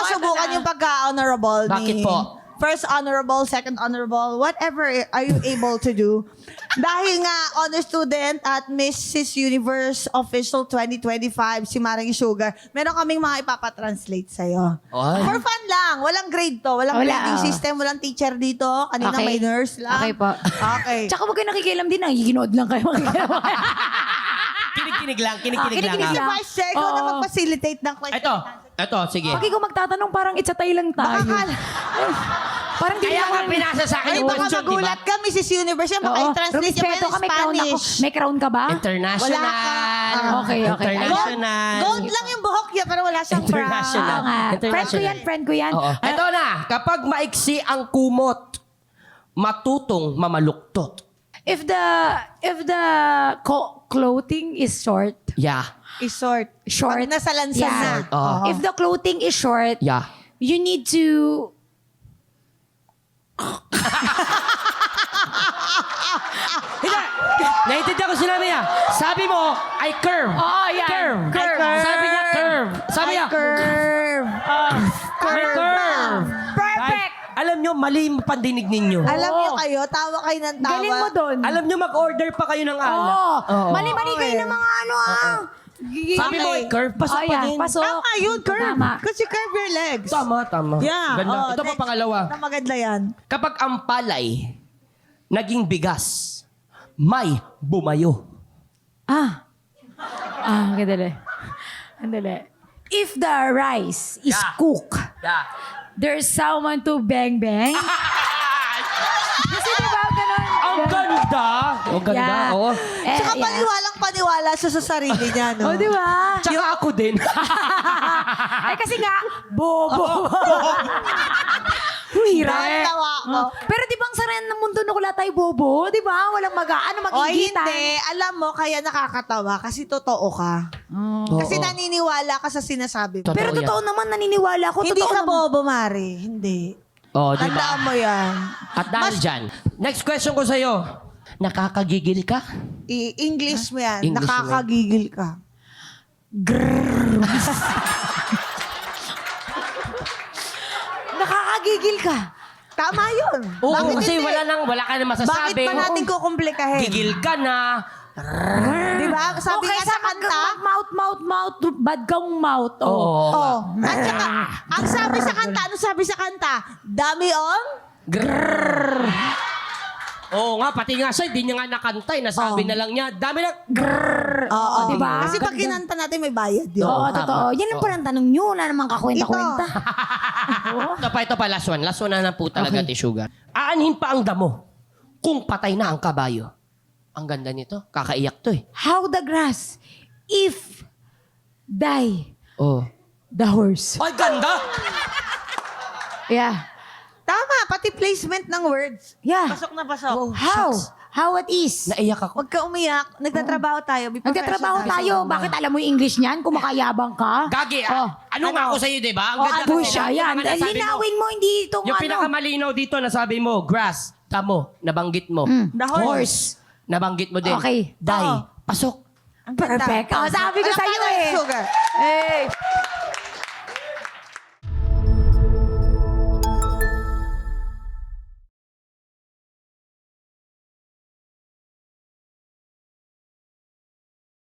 masubukan yung pagka-honorable ni... Bakit po? First honorable, second honorable, whatever are you able to do. Dahil nga, honor student at Mrs. Universe Official 2025, si Maring Sugar, meron kaming mga ipapatranslate sa'yo. Ay. For fun lang. Walang grade to. Walang grading system. Walang teacher dito. Kanina Okay. may nurse lang. Okay po. Okay. Tsaka huwag kayo nakikialam din. Nagiginood lang kayo. Kinig-kinig lang, kinig-kinig lang. kinig-kinig Si ah. Vice Chair, ikaw na mag-facilitate ng question. Ito, sige. Pag ikaw magtatanong, parang itsatay lang tayo. Bakal. Parang di Kaya ako- nga pinasa sa akin Ay, yung baka question, di ba? magulat ka, Mrs. Universe. Yan, baka Oo. i-translate niya pa Rumispeto ng ka, may crown ako. Spanish. May crown ka ba? International. Wala ka. Okay, okay. International. Gold lang yung buhok niya, pero wala siyang International. Oo nga. Friend ko yan, friend ko yan. Oo. Ito na, kapag maiksi ang kumot, matutong mamaluktot. If the clothing is short, Yeah. Isort. short. Pag nasa lansan Yeah. na. Oo. If the clothing is short, Yeah. you need to... Hindi. Naiintindihan ko sinabi niya. Sabi mo, ay curve. Oo, yan. Curve. Curve. Sabi niya, curve. Sabi niya, Curve. may curve. Perfect. Alam nyo, mali yung pandinig ninyo. Alam niyo kayo, tawa kayo ng tawa. Galing mo doon. Alam nyo, mag-order pa kayo ng alak. Oo. Oo. Mali-mali kayo ng mga ano Sabi mo, ay curve. Pasok pa din. Pasok. Tama yun, curve. Tama. Kasi curve your legs. Tama. Yeah. Ganda. Oh, Ito pa next. pangalawa. Na maganda yan. Kapag ang palay naging bigas, may bumayo. Andali. If the rice is Yeah. cooked, Yeah. there's someone to bang-bang. Kasi diba ganun? Ang ganda. Ang ganda, Yeah. oo. Saka paniwalang-paniwala siya sa sarili niya, no? Oh, di ba? Tsaka ako din. Eh kasi nga, bobo. Hirap. Tawa ko. Pero di ba ang sarili ng mundo na wala tayo bobo? Di ba? Walang O magigitan. hindi. Alam mo, kaya nakakatawa kasi totoo ka. Kasi Oo. naniniwala ka sa sinasabi mo. Totoo Pero yan. totoo naman, naniniwala ko. Hindi Totoo ka naman. bobo, Mari. Hindi. Oh, di ba? Tandaan mo yan. At dahil dyan, next question ko sa'yo. Nakakagigil ka? English mo yan. English mo yan. Nakakagigil ka. Nakakagigil ka. Tama yun. Oo, Bakit kasi hindi? wala ka na Bakit masasabi. pa natin kukomplikahin? Gigil ka na. Di ba? Sabi nga sa kanta, Mouth, bad kang mouth. Oo. oh. At saka, ang sabi sa kanta, ano sabi sa kanta? Dami on? Oo nga, pati nga siya, hindi niya nga nakantay. Nasabi na lang niya, dami na. Oo. Di ba? Kasi pag kinanta natin, may bayad yun. Oo, tama. totoo. Yan ang parang tanong nyo. Wala namang kakwenta-kwenta. Ito pa, last one. Last one na po talaga, Okay. Sugar. Aanhin pa ang damo kung patay na ang kabayo. Ang ganda nito. Kakaiyak to eh. How the grass, if die Oh. the horse. Ay, ganda! Yeah. Tama, pati placement ng words. Yeah. Pasok na pasok. How? How it is? Naiyak ako. Huwag ka umiyak. Nagtatrabaho tayo. Be Nagtatrabaho professional. tayo. Bakit alam mo yung English niyan? Kung makayabang ka? Gagi, Oh, ano nga ako sa'yo, di ba? Ang Oh, ganda ano kasi siya ng- yan? ang nasabi mo. Linawin mo, hindi itong Yung ano. pinakamalinaw dito, nasabi mo, grass, tamo, nabanggit mo. The horse. Nabanggit mo din. Okay. Die. Oo. Pasok. Ang ganda. Perfect. Oh, sabi ko Wala sa'yo pa na eh. sugar. Hey.